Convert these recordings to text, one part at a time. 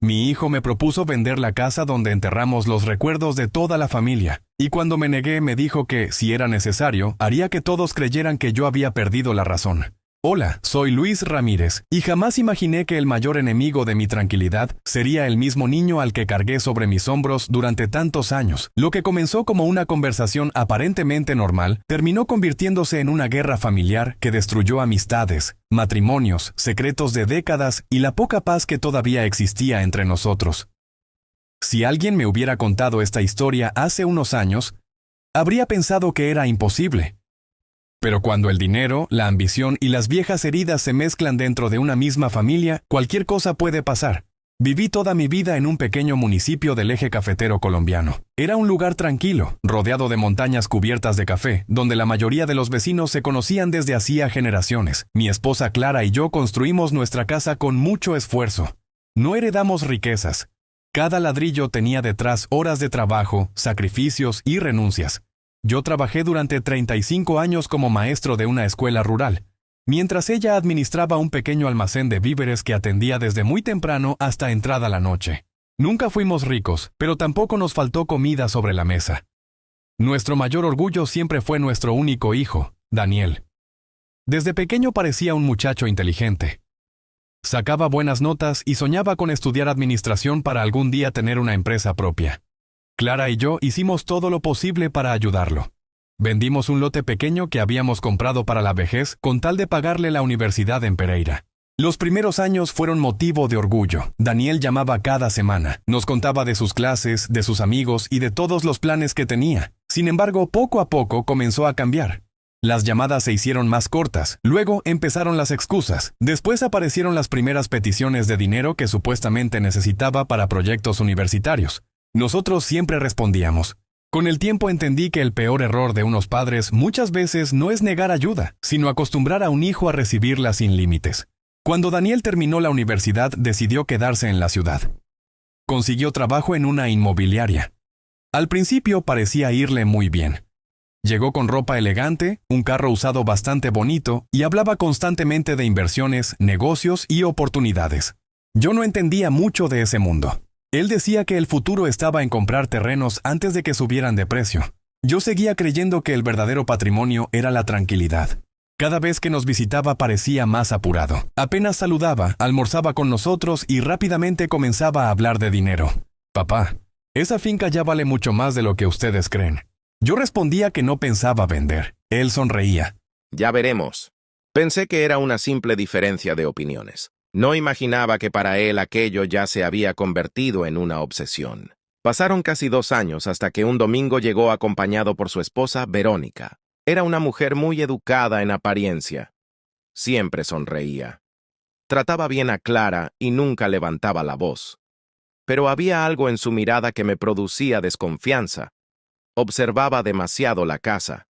Mi hijo me propuso vender la casa donde enterramos los recuerdos de toda la familia, y cuando me negué me dijo que, si era necesario, haría que todos creyeran que yo había perdido la razón. Hola, soy Luis Ramírez, y jamás imaginé que el mayor enemigo de mi tranquilidad sería el mismo niño al que cargué sobre mis hombros durante tantos años. Lo que comenzó como una conversación aparentemente normal, terminó convirtiéndose en una guerra familiar que destruyó amistades, matrimonios, secretos de décadas y la poca paz que todavía existía entre nosotros. Si alguien me hubiera contado esta historia hace unos años, habría pensado que era imposible. Pero cuando el dinero, la ambición y las viejas heridas se mezclan dentro de una misma familia, cualquier cosa puede pasar. Viví toda mi vida en un pequeño municipio del eje cafetero colombiano. Era un lugar tranquilo, rodeado de montañas cubiertas de café, donde la mayoría de los vecinos se conocían desde hacía generaciones. Mi esposa Clara y yo construimos nuestra casa con mucho esfuerzo. No heredamos riquezas. Cada ladrillo tenía detrás horas de trabajo, sacrificios y renuncias. Yo trabajé durante 35 años como maestro de una escuela rural, mientras ella administraba un pequeño almacén de víveres que atendía desde muy temprano hasta entrada la noche. Nunca fuimos ricos, pero tampoco nos faltó comida sobre la mesa. Nuestro mayor orgullo siempre fue nuestro único hijo, Daniel. Desde pequeño parecía un muchacho inteligente. Sacaba buenas notas y soñaba con estudiar administración para algún día tener una empresa propia. Clara y yo hicimos todo lo posible para ayudarlo. Vendimos un lote pequeño que habíamos comprado para la vejez con tal de pagarle la universidad en Pereira. Los primeros años fueron motivo de orgullo. Daniel llamaba cada semana. Nos contaba de sus clases, de sus amigos y de todos los planes que tenía. Sin embargo, poco a poco comenzó a cambiar. Las llamadas se hicieron más cortas. Luego empezaron las excusas. Después aparecieron las primeras peticiones de dinero que supuestamente necesitaba para proyectos universitarios. Nosotros siempre respondíamos. Con el tiempo entendí que el peor error de unos padres muchas veces no es negar ayuda, sino acostumbrar a un hijo a recibirla sin límites. Cuando Daniel terminó la universidad, decidió quedarse en la ciudad. Consiguió trabajo en una inmobiliaria. Al principio parecía irle muy bien. Llegó con ropa elegante, un carro usado bastante bonito y hablaba constantemente de inversiones, negocios y oportunidades. Yo no entendía mucho de ese mundo. Él decía que el futuro estaba en comprar terrenos antes de que subieran de precio. Yo seguía creyendo que el verdadero patrimonio era la tranquilidad. Cada vez que nos visitaba parecía más apurado. Apenas saludaba, almorzaba con nosotros y rápidamente comenzaba a hablar de dinero. Papá, esa finca ya vale mucho más de lo que ustedes creen. Yo respondía que no pensaba vender. Él sonreía. Ya veremos. Pensé que era una simple diferencia de opiniones. No imaginaba que para él aquello ya se había convertido en una obsesión. Pasaron casi 2 años hasta que un domingo llegó acompañado por su esposa, Verónica. Era una mujer muy educada en apariencia. Siempre sonreía. Trataba bien a Clara y nunca levantaba la voz. Pero había algo en su mirada que me producía desconfianza. Observaba demasiado la casa.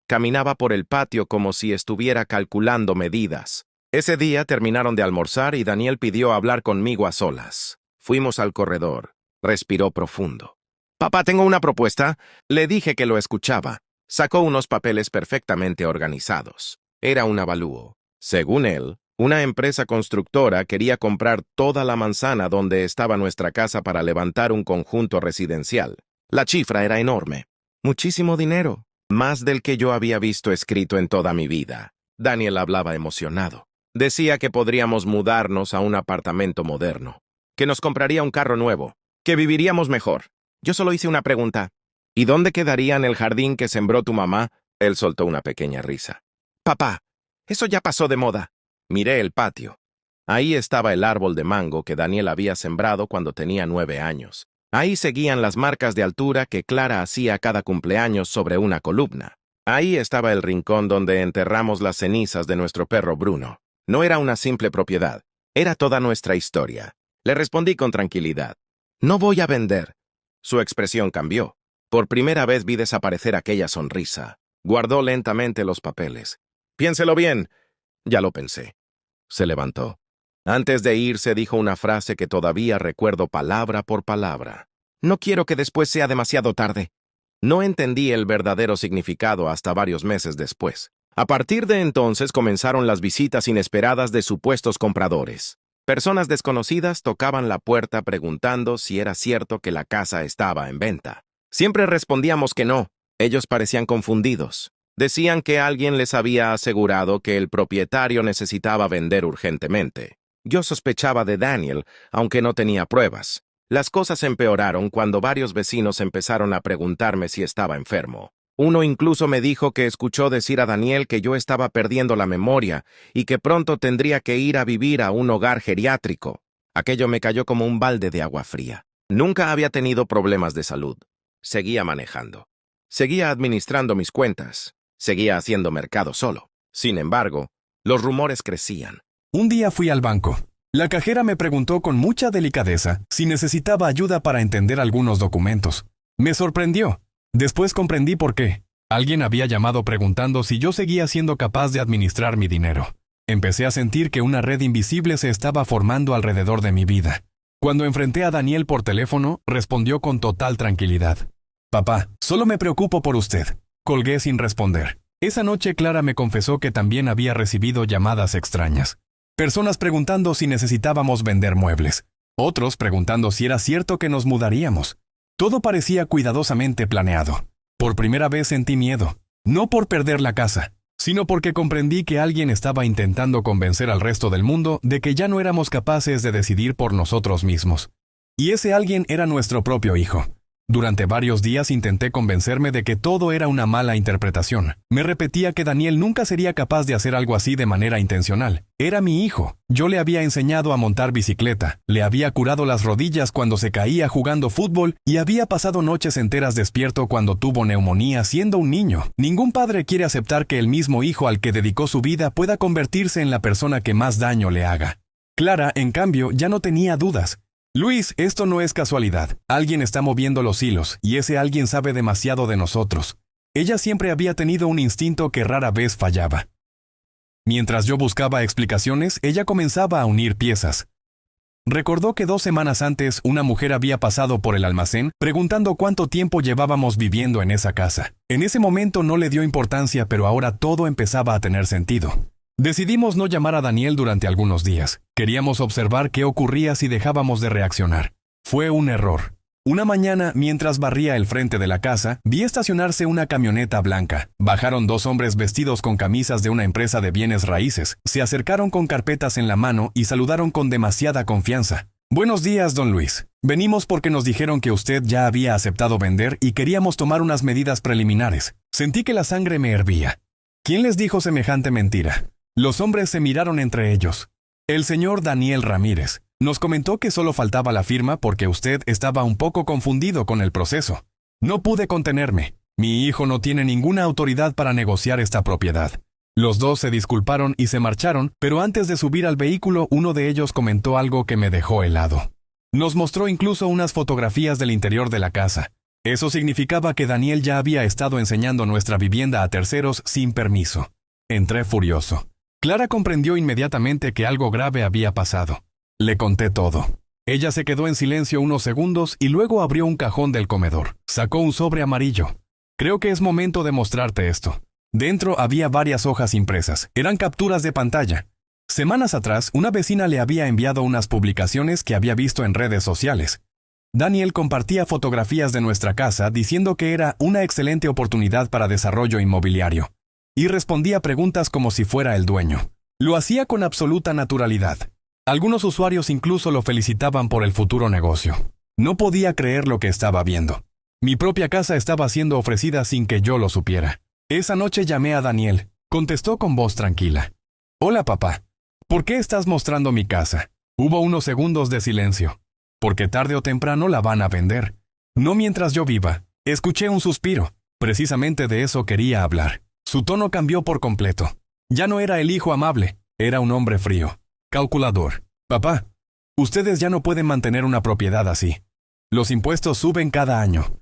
Caminaba por el patio como si estuviera calculando medidas. Ese día terminaron de almorzar y Daniel pidió hablar conmigo a solas. Fuimos al corredor. Respiró profundo. «Papá, tengo una propuesta». Le dije que lo escuchaba. Sacó unos papeles perfectamente organizados. Era un avalúo. Según él, una empresa constructora quería comprar toda la manzana donde estaba nuestra casa para levantar un conjunto residencial. La cifra era enorme. Muchísimo dinero. Más del que yo había visto escrito en toda mi vida. Daniel hablaba emocionado. Decía que podríamos mudarnos a un apartamento moderno, que nos compraría un carro nuevo, que viviríamos mejor. Yo solo hice una pregunta. ¿Y dónde quedaría en el jardín que sembró tu mamá? Él soltó una pequeña risa. Papá, eso ya pasó de moda. Miré el patio. Ahí estaba el árbol de mango que Daniel había sembrado cuando tenía 9 años. Ahí seguían las marcas de altura que Clara hacía cada cumpleaños sobre una columna. Ahí estaba el rincón donde enterramos las cenizas de nuestro perro Bruno. No era una simple propiedad, era toda nuestra historia. Le respondí con tranquilidad. No voy a vender. Su expresión cambió. Por primera vez vi desaparecer aquella sonrisa. Guardó lentamente los papeles. Piénselo bien. Ya lo pensé. Se levantó. Antes de irse dijo una frase que todavía recuerdo palabra por palabra. No quiero que después sea demasiado tarde. No entendí el verdadero significado hasta varios meses después. A partir de entonces comenzaron las visitas inesperadas de supuestos compradores. Personas desconocidas tocaban la puerta preguntando si era cierto que la casa estaba en venta. Siempre respondíamos que no. Ellos parecían confundidos. Decían que alguien les había asegurado que el propietario necesitaba vender urgentemente. Yo sospechaba de Daniel, aunque no tenía pruebas. Las cosas empeoraron cuando varios vecinos empezaron a preguntarme si estaba enfermo. Uno incluso me dijo que escuchó decir a Daniel que yo estaba perdiendo la memoria y que pronto tendría que ir a vivir a un hogar geriátrico. Aquello me cayó como un balde de agua fría. Nunca había tenido problemas de salud. Seguía manejando. Seguía administrando mis cuentas. Seguía haciendo mercado solo. Sin embargo, los rumores crecían. Un día fui al banco. La cajera me preguntó con mucha delicadeza si necesitaba ayuda para entender algunos documentos. Me sorprendió. Después comprendí por qué. Alguien había llamado preguntando si yo seguía siendo capaz de administrar mi dinero. Empecé a sentir que una red invisible se estaba formando alrededor de mi vida. Cuando enfrenté a Daniel por teléfono, respondió con total tranquilidad. «Papá, solo me preocupo por usted». Colgué sin responder. Esa noche Clara me confesó que también había recibido llamadas extrañas. Personas preguntando si necesitábamos vender muebles. Otros preguntando si era cierto que nos mudaríamos. Todo parecía cuidadosamente planeado. Por primera vez sentí miedo. No por perder la casa, sino porque comprendí que alguien estaba intentando convencer al resto del mundo de que ya no éramos capaces de decidir por nosotros mismos. Y ese alguien era nuestro propio hijo. Durante varios días intenté convencerme de que todo era una mala interpretación. Me repetía que Daniel nunca sería capaz de hacer algo así de manera intencional. Era mi hijo. Yo le había enseñado a montar bicicleta, le había curado las rodillas cuando se caía jugando fútbol y había pasado noches enteras despierto cuando tuvo neumonía siendo un niño. Ningún padre quiere aceptar que el mismo hijo al que dedicó su vida pueda convertirse en la persona que más daño le haga. Clara, en cambio, ya no tenía dudas. Luis, esto no es casualidad. Alguien está moviendo los hilos, y ese alguien sabe demasiado de nosotros. Ella siempre había tenido un instinto que rara vez fallaba. Mientras yo buscaba explicaciones, ella comenzaba a unir piezas. Recordó que 2 semanas antes una mujer había pasado por el almacén preguntando cuánto tiempo llevábamos viviendo en esa casa. En ese momento no le dio importancia, pero ahora todo empezaba a tener sentido. Decidimos no llamar a Daniel durante algunos días. Queríamos observar qué ocurría si dejábamos de reaccionar. Fue un error. Una mañana, mientras barría el frente de la casa, vi estacionarse una camioneta blanca. Bajaron 2 hombres vestidos con camisas de una empresa de bienes raíces. Se acercaron con carpetas en la mano y saludaron con demasiada confianza. «Buenos días, don Luis. Venimos porque nos dijeron que usted ya había aceptado vender y queríamos tomar unas medidas preliminares». Sentí que la sangre me hervía. ¿Quién les dijo semejante mentira? Los hombres se miraron entre ellos. El señor Daniel Ramírez nos comentó que solo faltaba la firma porque usted estaba un poco confundido con el proceso. No pude contenerme. Mi hijo no tiene ninguna autoridad para negociar esta propiedad. Los 2 se disculparon y se marcharon, pero antes de subir al vehículo, uno de ellos comentó algo que me dejó helado. Nos mostró incluso unas fotografías del interior de la casa. Eso significaba que Daniel ya había estado enseñando nuestra vivienda a terceros sin permiso. Entré furioso. Clara comprendió inmediatamente que algo grave había pasado. Le conté todo. Ella se quedó en silencio unos segundos y luego abrió un cajón del comedor. Sacó un sobre amarillo. «Creo que es momento de mostrarte esto». Dentro había varias hojas impresas. Eran capturas de pantalla. Semanas atrás, una vecina le había enviado unas publicaciones que había visto en redes sociales. Daniel compartía fotografías de nuestra casa diciendo que era una excelente oportunidad para desarrollo inmobiliario. Y respondía preguntas como si fuera el dueño. Lo hacía con absoluta naturalidad. Algunos usuarios incluso lo felicitaban por el futuro negocio. No podía creer lo que estaba viendo. Mi propia casa estaba siendo ofrecida sin que yo lo supiera. Esa noche llamé a Daniel. Contestó con voz tranquila. «Hola, papá. ¿Por qué estás mostrando mi casa?» Hubo unos segundos de silencio. «Porque tarde o temprano la van a vender. No mientras yo viva». Escuché un suspiro. Precisamente de eso quería hablar. Su tono cambió por completo. Ya no era el hijo amable, era un hombre frío, calculador. «Papá, ustedes ya no pueden mantener una propiedad así. Los impuestos suben cada año.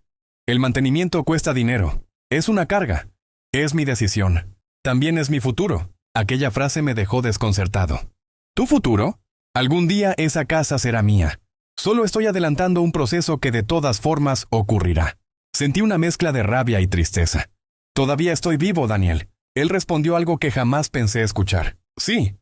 El mantenimiento cuesta dinero. Es una carga. Es mi decisión. También es mi futuro». Aquella frase me dejó desconcertado. «¿Tu futuro? Algún día esa casa será mía. Solo estoy adelantando un proceso que de todas formas ocurrirá». Sentí una mezcla de rabia y tristeza. «Todavía estoy vivo, Daniel». Él respondió algo que jamás pensé escuchar. «Sí,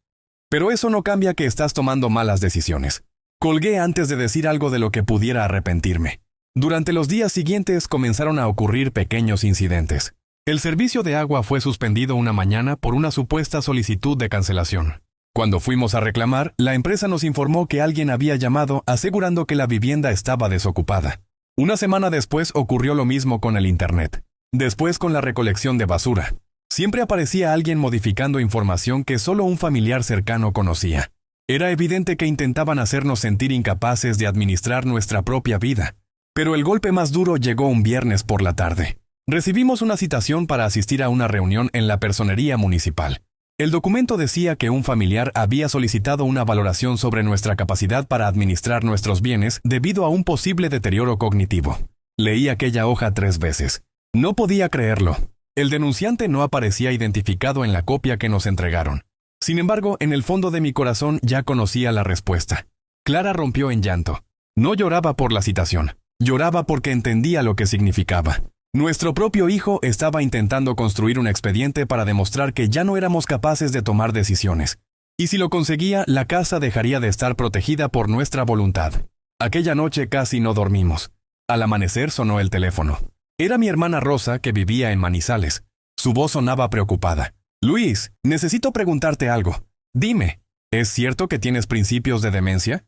Pero eso no cambia que estás tomando malas decisiones. Colgué antes de decir algo de lo que pudiera arrepentirme. Durante los días siguientes comenzaron a ocurrir pequeños incidentes. El servicio de agua fue suspendido una mañana por una supuesta solicitud de cancelación. Cuando fuimos a reclamar, la empresa nos informó que alguien había llamado asegurando que la vivienda estaba desocupada. Una semana después ocurrió lo mismo con el internet. Después con la recolección de basura. Siempre aparecía alguien modificando información que solo un familiar cercano conocía. Era evidente que intentaban hacernos sentir incapaces de administrar nuestra propia vida. Pero el golpe más duro llegó un viernes por la tarde. Recibimos una citación para asistir a una reunión en la personería municipal. El documento decía que un familiar había solicitado una valoración sobre nuestra capacidad para administrar nuestros bienes debido a un posible deterioro cognitivo. Leí aquella hoja 3 veces. No podía creerlo. El denunciante no aparecía identificado en la copia que nos entregaron. Sin embargo, en el fondo de mi corazón ya conocía la respuesta. Clara rompió en llanto. No lloraba por la citación. Lloraba porque entendía lo que significaba. Nuestro propio hijo estaba intentando construir un expediente para demostrar que ya no éramos capaces de tomar decisiones. Y si lo conseguía, la casa dejaría de estar protegida por nuestra voluntad. Aquella noche casi no dormimos. Al amanecer sonó el teléfono. Era mi hermana Rosa, que vivía en Manizales. Su voz sonaba preocupada. Luis, necesito preguntarte algo. Dime, ¿es cierto que tienes principios de demencia?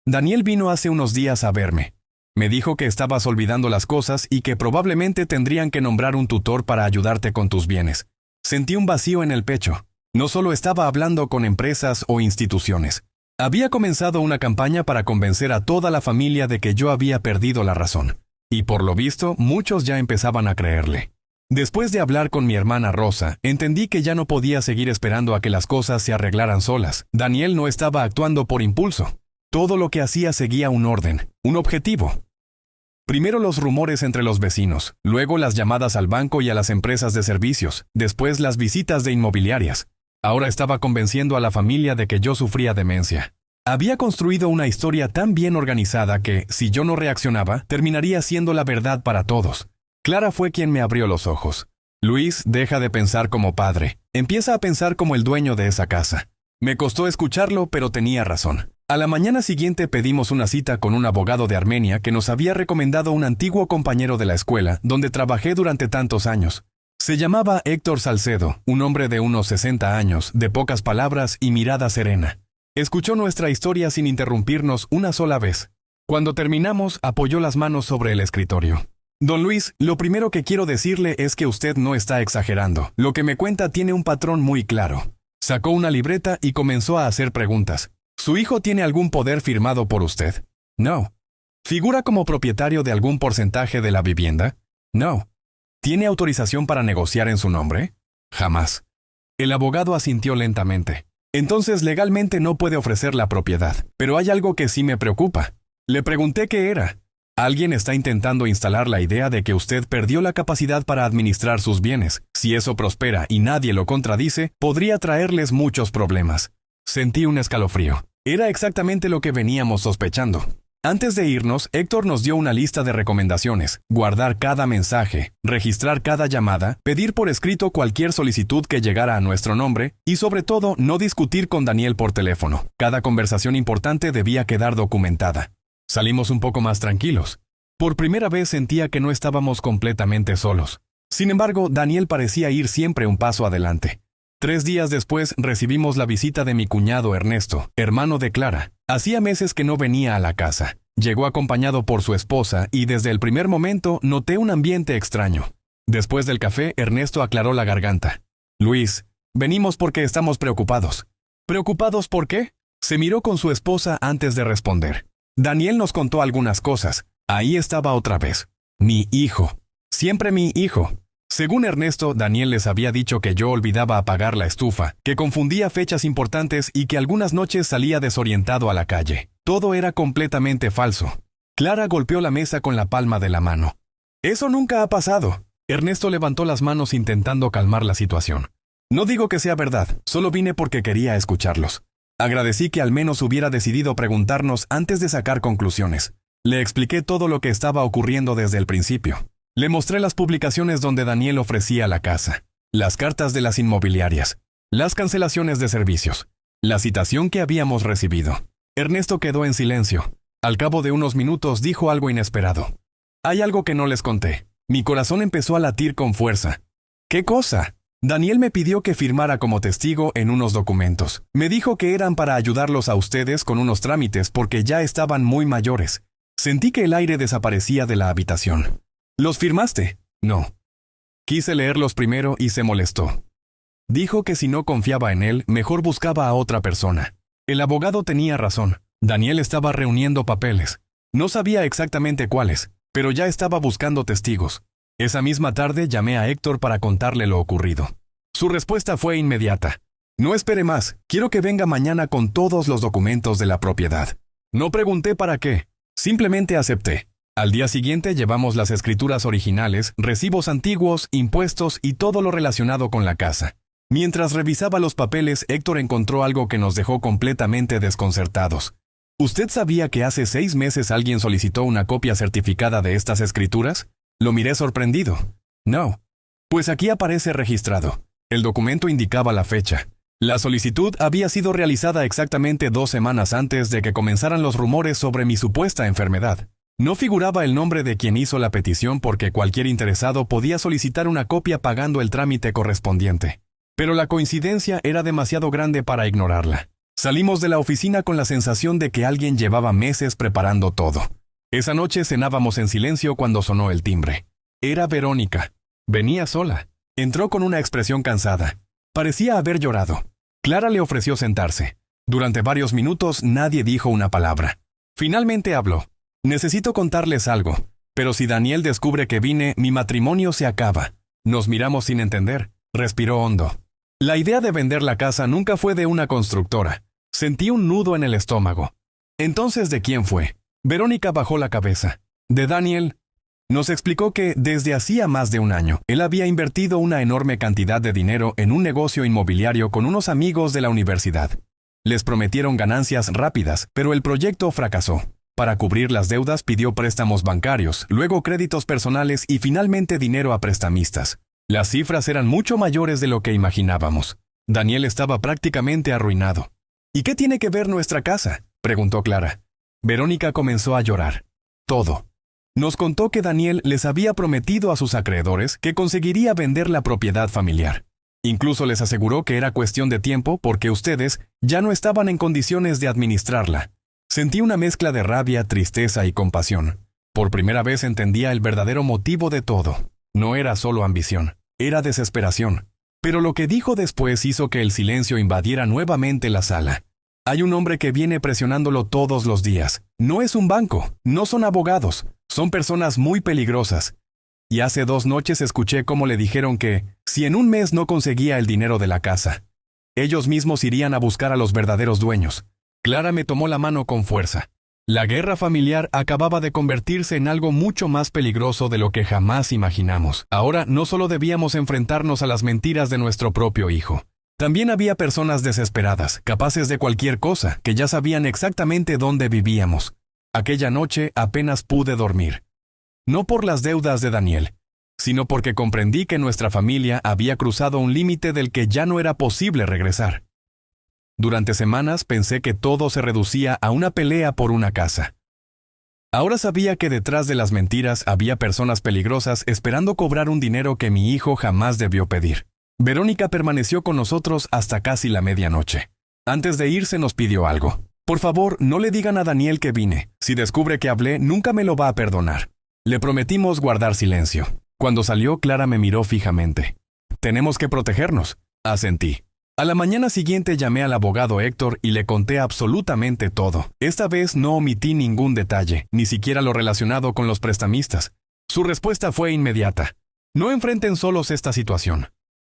Daniel vino hace unos días a verme. Me dijo que estabas olvidando las cosas y que probablemente tendrían que nombrar un tutor para ayudarte con tus bienes. Sentí un vacío en el pecho. No solo estaba hablando con empresas o instituciones. Había comenzado una campaña para convencer a toda la familia de que yo había perdido la razón. Y por lo visto, muchos ya empezaban a creerle. Después de hablar con mi hermana Rosa, entendí que ya no podía seguir esperando a que las cosas se arreglaran solas. Daniel no estaba actuando por impulso. Todo lo que hacía seguía un orden, un objetivo. Primero los rumores entre los vecinos, luego las llamadas al banco y a las empresas de servicios, después las visitas de inmobiliarias. Ahora estaba convenciendo a la familia de que yo sufría demencia. Había construido una historia tan bien organizada que, si yo no reaccionaba, terminaría siendo la verdad para todos. Clara fue quien me abrió los ojos. Luis, deja de pensar como padre. Empieza a pensar como el dueño de esa casa. Me costó escucharlo, pero tenía razón. A la mañana siguiente pedimos una cita con un abogado de Armenia que nos había recomendado un antiguo compañero de la escuela, donde trabajé durante tantos años. Se llamaba Héctor Salcedo, un hombre de unos 60 años, de pocas palabras y mirada serena. Escuchó nuestra historia sin interrumpirnos una sola vez. Cuando terminamos, apoyó las manos sobre el escritorio. Don Luis, lo primero que quiero decirle es que usted no está exagerando. Lo que me cuenta tiene un patrón muy claro. Sacó una libreta y comenzó a hacer preguntas. ¿Su hijo tiene algún poder firmado por usted? No. ¿Figura como propietario de algún porcentaje de la vivienda? No. ¿Tiene autorización para negociar en su nombre? Jamás. El abogado asintió lentamente. Entonces legalmente no puede ofrecer la propiedad, pero hay algo que sí me preocupa. Le pregunté qué era. Alguien está intentando instalar la idea de que usted perdió la capacidad para administrar sus bienes. Si eso prospera y nadie lo contradice, podría traerles muchos problemas. Sentí un escalofrío. Era exactamente lo que veníamos sospechando. Antes de irnos, Héctor nos dio una lista de recomendaciones: guardar cada mensaje, registrar cada llamada, pedir por escrito cualquier solicitud que llegara a nuestro nombre y, sobre todo, no discutir con Daniel por teléfono. Cada conversación importante debía quedar documentada. Salimos un poco más tranquilos. Por primera vez sentía que no estábamos completamente solos. Sin embargo, Daniel parecía ir siempre un paso adelante. 3 días después recibimos la visita de mi cuñado Ernesto, hermano de Clara. Hacía meses que no venía a la casa. Llegó acompañado por su esposa y desde el primer momento noté un ambiente extraño. Después del café, Ernesto aclaró la garganta. Luis, venimos porque estamos preocupados. ¿Preocupados por qué? Se miró con su esposa antes de responder. Daniel nos contó algunas cosas. Ahí estaba otra vez. Mi hijo. Siempre mi hijo. Según Ernesto, Daniel les había dicho que yo olvidaba apagar la estufa, que confundía fechas importantes y que algunas noches salía desorientado a la calle. Todo era completamente falso. Clara golpeó la mesa con la palma de la mano. «Eso nunca ha pasado». Ernesto levantó las manos intentando calmar la situación. «No digo que sea verdad, solo vine porque quería escucharlos». Agradecí que al menos hubiera decidido preguntarnos antes de sacar conclusiones. Le expliqué todo lo que estaba ocurriendo desde el principio. Le mostré las publicaciones donde Daniel ofrecía la casa, las cartas de las inmobiliarias, las cancelaciones de servicios, la citación que habíamos recibido. Ernesto quedó en silencio. Al cabo de unos minutos dijo algo inesperado. Hay algo que no les conté. Mi corazón empezó a latir con fuerza. ¿Qué cosa? Daniel me pidió que firmara como testigo en unos documentos. Me dijo que eran para ayudarlos a ustedes con unos trámites porque ya estaban muy mayores. Sentí que el aire desaparecía de la habitación. ¿Los firmaste? No. Quise leerlos primero y se molestó. Dijo que si no confiaba en él, mejor buscaba a otra persona. El abogado tenía razón. Daniel estaba reuniendo papeles. No sabía exactamente cuáles, pero ya estaba buscando testigos. Esa misma tarde llamé a Héctor para contarle lo ocurrido. Su respuesta fue inmediata. No espere más, quiero que venga mañana con todos los documentos de la propiedad. No pregunté para qué, simplemente acepté. Al día siguiente llevamos las escrituras originales, recibos antiguos, impuestos y todo lo relacionado con la casa. Mientras revisaba los papeles, Héctor encontró algo que nos dejó completamente desconcertados. ¿Usted sabía que hace 6 meses alguien solicitó una copia certificada de estas escrituras? Lo miré sorprendido. No. Pues aquí aparece registrado. El documento indicaba la fecha. La solicitud había sido realizada exactamente 2 semanas antes de que comenzaran los rumores sobre mi supuesta enfermedad. No figuraba el nombre de quien hizo la petición porque cualquier interesado podía solicitar una copia pagando el trámite correspondiente. Pero la coincidencia era demasiado grande para ignorarla. Salimos de la oficina con la sensación de que alguien llevaba meses preparando todo. Esa noche cenábamos en silencio cuando sonó el timbre. Era Verónica. Venía sola. Entró con una expresión cansada. Parecía haber llorado. Clara le ofreció sentarse. Durante varios minutos nadie dijo una palabra. Finalmente habló. Necesito contarles algo, pero si Daniel descubre que vine, mi matrimonio se acaba. Nos miramos sin entender. Respiró hondo. La idea de vender la casa nunca fue de una constructora. Sentí un nudo en el estómago. Entonces, ¿de quién fue? Verónica bajó la cabeza. De Daniel. Nos explicó que, desde hacía más de un año, él había invertido una enorme cantidad de dinero en un negocio inmobiliario con unos amigos de la universidad. Les prometieron ganancias rápidas, pero el proyecto fracasó. Para cubrir las deudas pidió préstamos bancarios, luego créditos personales y finalmente dinero a prestamistas. Las cifras eran mucho mayores de lo que imaginábamos. Daniel estaba prácticamente arruinado. ¿Y qué tiene que ver nuestra casa?, preguntó Clara. Verónica comenzó a llorar. Todo. Nos contó que Daniel les había prometido a sus acreedores que conseguiría vender la propiedad familiar. Incluso les aseguró que era cuestión de tiempo porque ustedes ya no estaban en condiciones de administrarla. Sentí una mezcla de rabia, tristeza y compasión. Por primera vez entendía el verdadero motivo de todo. No era solo ambición, era desesperación. Pero lo que dijo después hizo que el silencio invadiera nuevamente la sala. Hay un hombre que viene presionándolo todos los días. No es un banco, no son abogados, son personas muy peligrosas. Y hace 2 noches escuché cómo le dijeron que, si en un mes no conseguía el dinero de la casa, ellos mismos irían a buscar a los verdaderos dueños. Clara me tomó la mano con fuerza. La guerra familiar acababa de convertirse en algo mucho más peligroso de lo que jamás imaginamos. Ahora no solo debíamos enfrentarnos a las mentiras de nuestro propio hijo. También había personas desesperadas, capaces de cualquier cosa, que ya sabían exactamente dónde vivíamos. Aquella noche apenas pude dormir. No por las deudas de Daniel, sino porque comprendí que nuestra familia había cruzado un límite del que ya no era posible regresar. Durante semanas pensé que todo se reducía a una pelea por una casa. Ahora sabía que detrás de las mentiras había personas peligrosas esperando cobrar un dinero que mi hijo jamás debió pedir. Verónica permaneció con nosotros hasta casi la medianoche. Antes de irse nos pidió algo. Por favor, no le digan a Daniel que vine. Si descubre que hablé, nunca me lo va a perdonar. Le prometimos guardar silencio. Cuando salió, Clara me miró fijamente. Tenemos que protegernos, asentí. A la mañana siguiente llamé al abogado Héctor y le conté absolutamente todo. Esta vez no omití ningún detalle, ni siquiera lo relacionado con los prestamistas. Su respuesta fue inmediata. No enfrenten solos esta situación.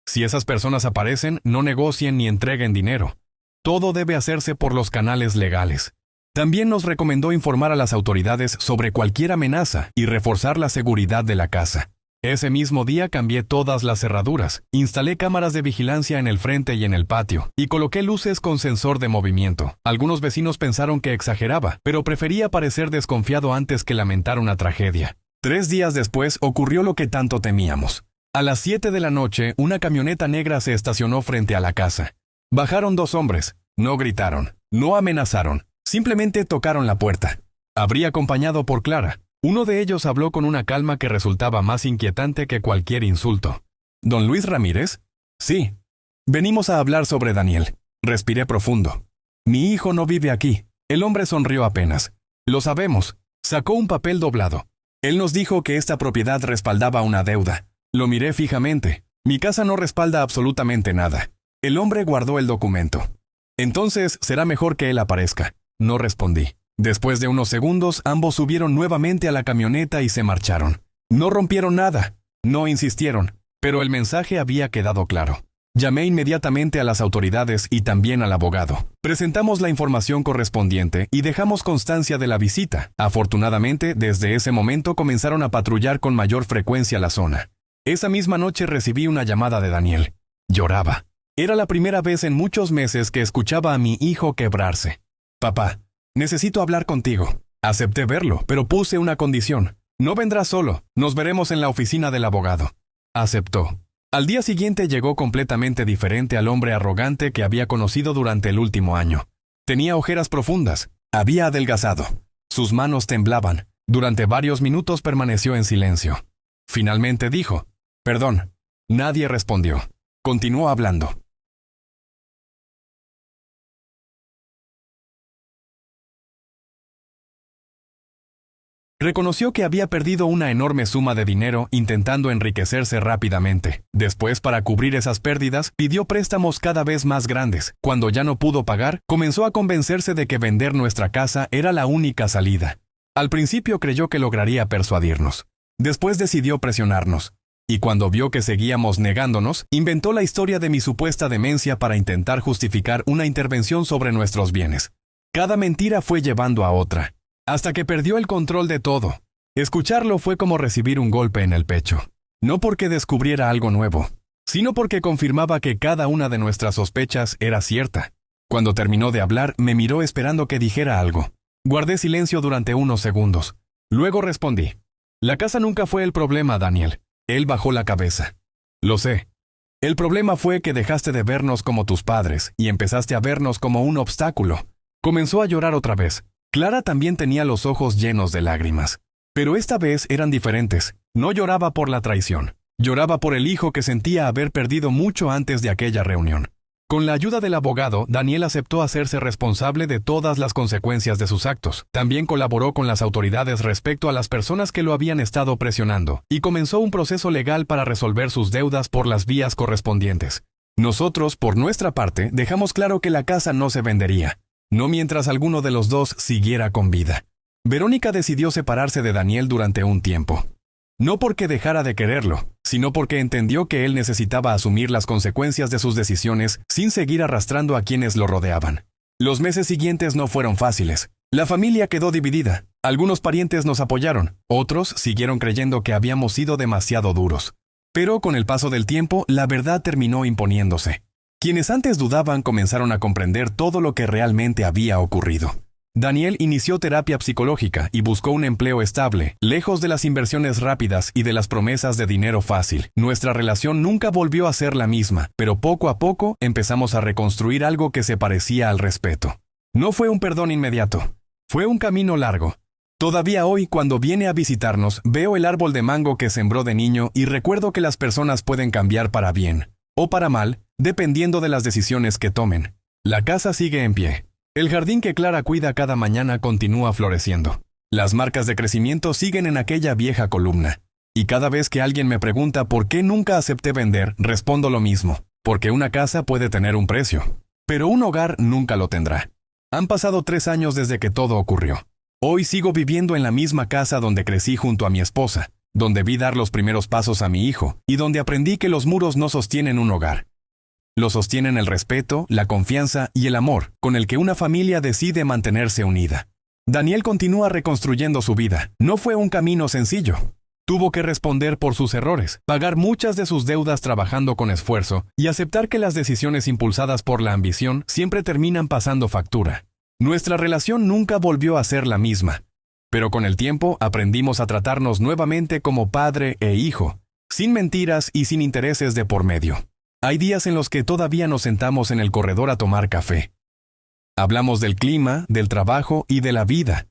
Si esas personas aparecen, no negocien ni entreguen dinero. Todo debe hacerse por los canales legales. También nos recomendó informar a las autoridades sobre cualquier amenaza y reforzar la seguridad de la casa. Ese mismo día cambié todas las cerraduras, instalé cámaras de vigilancia en el frente y en el patio, y coloqué luces con sensor de movimiento. Algunos vecinos pensaron que exageraba, pero prefería parecer desconfiado antes que lamentar una tragedia. 3 días después ocurrió lo que tanto temíamos. A las 7 de la noche, una camioneta negra se estacionó frente a la casa. Bajaron 2 hombres. No gritaron, no amenazaron, simplemente tocaron la puerta. Abrí acompañado por Clara. Uno de ellos habló con una calma que resultaba más inquietante que cualquier insulto. ¿Don Luis Ramírez? Sí. Venimos a hablar sobre Daniel. Respiré profundo. Mi hijo no vive aquí. El hombre sonrió apenas. Lo sabemos. Sacó un papel doblado. Él nos dijo que esta propiedad respaldaba una deuda. Lo miré fijamente. Mi casa no respalda absolutamente nada. El hombre guardó el documento. Entonces será mejor que él aparezca. No respondí. Después de unos segundos, ambos subieron nuevamente a la camioneta y se marcharon. No rompieron nada. No insistieron. Pero el mensaje había quedado claro. Llamé inmediatamente a las autoridades y también al abogado. Presentamos la información correspondiente y dejamos constancia de la visita. Afortunadamente, desde ese momento comenzaron a patrullar con mayor frecuencia la zona. Esa misma noche recibí una llamada de Daniel. Lloraba. Era la primera vez en muchos meses que escuchaba a mi hijo quebrarse. Papá, necesito hablar contigo. Acepté verlo, pero puse una condición. No vendrás solo, nos veremos en la oficina del abogado. Aceptó. Al día siguiente llegó completamente diferente al hombre arrogante que había conocido durante el último año. Tenía ojeras profundas, había adelgazado. Sus manos temblaban. Durante varios minutos permaneció en silencio. Finalmente dijo, «Perdón». Nadie respondió. Continuó hablando. Reconoció que había perdido una enorme suma de dinero intentando enriquecerse rápidamente. Después, para cubrir esas pérdidas, pidió préstamos cada vez más grandes. Cuando ya no pudo pagar, comenzó a convencerse de que vender nuestra casa era la única salida. Al principio creyó que lograría persuadirnos. Después decidió presionarnos. Y cuando vio que seguíamos negándonos, inventó la historia de mi supuesta demencia para intentar justificar una intervención sobre nuestros bienes. Cada mentira fue llevando a otra. Hasta que perdió el control de todo. Escucharlo fue como recibir un golpe en el pecho. No porque descubriera algo nuevo, sino porque confirmaba que cada una de nuestras sospechas era cierta. Cuando terminó de hablar, me miró esperando que dijera algo. Guardé silencio durante unos segundos. Luego respondí. La casa nunca fue el problema, Daniel. Él bajó la cabeza. Lo sé. El problema fue que dejaste de vernos como tus padres y empezaste a vernos como un obstáculo. Comenzó a llorar otra vez. Clara también tenía los ojos llenos de lágrimas. Pero esta vez eran diferentes. No lloraba por la traición. Lloraba por el hijo que sentía haber perdido mucho antes de aquella reunión. Con la ayuda del abogado, Daniel aceptó hacerse responsable de todas las consecuencias de sus actos. También colaboró con las autoridades respecto a las personas que lo habían estado presionando, y comenzó un proceso legal para resolver sus deudas por las vías correspondientes. Nosotros, por nuestra parte, dejamos claro que la casa no se vendería. No mientras alguno de los dos siguiera con vida. Verónica decidió separarse de Daniel durante un tiempo. No porque dejara de quererlo, sino porque entendió que él necesitaba asumir las consecuencias de sus decisiones sin seguir arrastrando a quienes lo rodeaban. Los meses siguientes no fueron fáciles. La familia quedó dividida. Algunos parientes nos apoyaron, otros siguieron creyendo que habíamos sido demasiado duros. Pero con el paso del tiempo, la verdad terminó imponiéndose. Quienes antes dudaban comenzaron a comprender todo lo que realmente había ocurrido. Daniel inició terapia psicológica y buscó un empleo estable, lejos de las inversiones rápidas y de las promesas de dinero fácil. Nuestra relación nunca volvió a ser la misma, pero poco a poco empezamos a reconstruir algo que se parecía al respeto. No fue un perdón inmediato, fue un camino largo. Todavía hoy, cuando viene a visitarnos, veo el árbol de mango que sembró de niño y recuerdo que las personas pueden cambiar para bien o para mal, dependiendo de las decisiones que tomen. La casa sigue en pie. El jardín que Clara cuida cada mañana continúa floreciendo. Las marcas de crecimiento siguen en aquella vieja columna. Y cada vez que alguien me pregunta por qué nunca acepté vender, respondo lo mismo. Porque una casa puede tener un precio, pero un hogar nunca lo tendrá. Han pasado 3 años desde que todo ocurrió. Hoy sigo viviendo en la misma casa donde crecí junto a mi esposa, donde vi dar los primeros pasos a mi hijo, y donde aprendí que los muros no sostienen un hogar. Lo sostienen el respeto, la confianza y el amor, con el que una familia decide mantenerse unida. Daniel continúa reconstruyendo su vida. No fue un camino sencillo. Tuvo que responder por sus errores, pagar muchas de sus deudas trabajando con esfuerzo, y aceptar que las decisiones impulsadas por la ambición siempre terminan pasando factura. Nuestra relación nunca volvió a ser la misma. Pero con el tiempo aprendimos a tratarnos nuevamente como padre e hijo, sin mentiras y sin intereses de por medio. Hay días en los que todavía nos sentamos en el corredor a tomar café. Hablamos del clima, del trabajo y de la vida.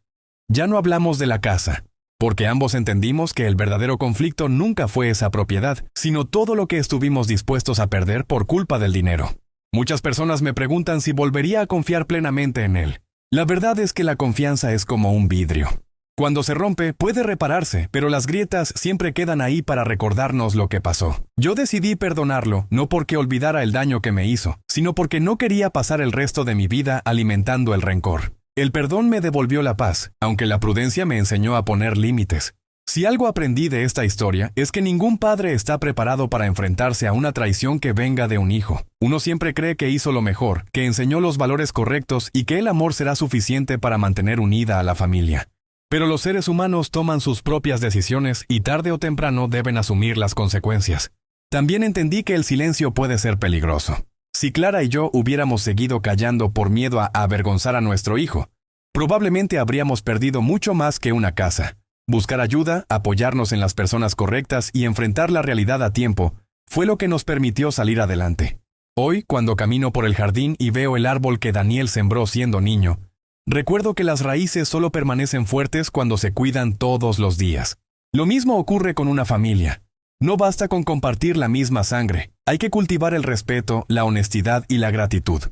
Ya no hablamos de la casa, porque ambos entendimos que el verdadero conflicto nunca fue esa propiedad, sino todo lo que estuvimos dispuestos a perder por culpa del dinero. Muchas personas me preguntan si volvería a confiar plenamente en él. La verdad es que la confianza es como un vidrio. Cuando se rompe, puede repararse, pero las grietas siempre quedan ahí para recordarnos lo que pasó. Yo decidí perdonarlo, no porque olvidara el daño que me hizo, sino porque no quería pasar el resto de mi vida alimentando el rencor. El perdón me devolvió la paz, aunque la prudencia me enseñó a poner límites. Si algo aprendí de esta historia es que ningún padre está preparado para enfrentarse a una traición que venga de un hijo. Uno siempre cree que hizo lo mejor, que enseñó los valores correctos y que el amor será suficiente para mantener unida a la familia. Pero los seres humanos toman sus propias decisiones y tarde o temprano deben asumir las consecuencias. También entendí que el silencio puede ser peligroso. Si Clara y yo hubiéramos seguido callando por miedo a avergonzar a nuestro hijo, probablemente habríamos perdido mucho más que una casa. Buscar ayuda, apoyarnos en las personas correctas y enfrentar la realidad a tiempo fue lo que nos permitió salir adelante. Hoy, cuando camino por el jardín y veo el árbol que Daniel sembró siendo niño, recuerdo que las raíces solo permanecen fuertes cuando se cuidan todos los días. Lo mismo ocurre con una familia. No basta con compartir la misma sangre, hay que cultivar el respeto, la honestidad y la gratitud.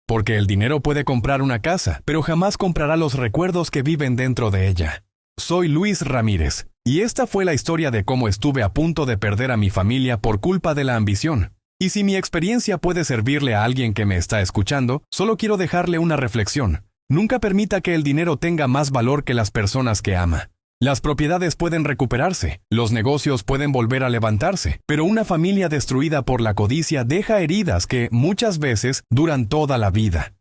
Porque el dinero puede comprar una casa, pero jamás comprará los recuerdos que viven dentro de ella. Soy Luis Ramírez, y esta fue la historia de cómo estuve a punto de perder a mi familia por culpa de la ambición. Y si mi experiencia puede servirle a alguien que me está escuchando, solo quiero dejarle una reflexión. Nunca permita que el dinero tenga más valor que las personas que ama. Las propiedades pueden recuperarse, los negocios pueden volver a levantarse, pero una familia destruida por la codicia deja heridas que, muchas veces, duran toda la vida.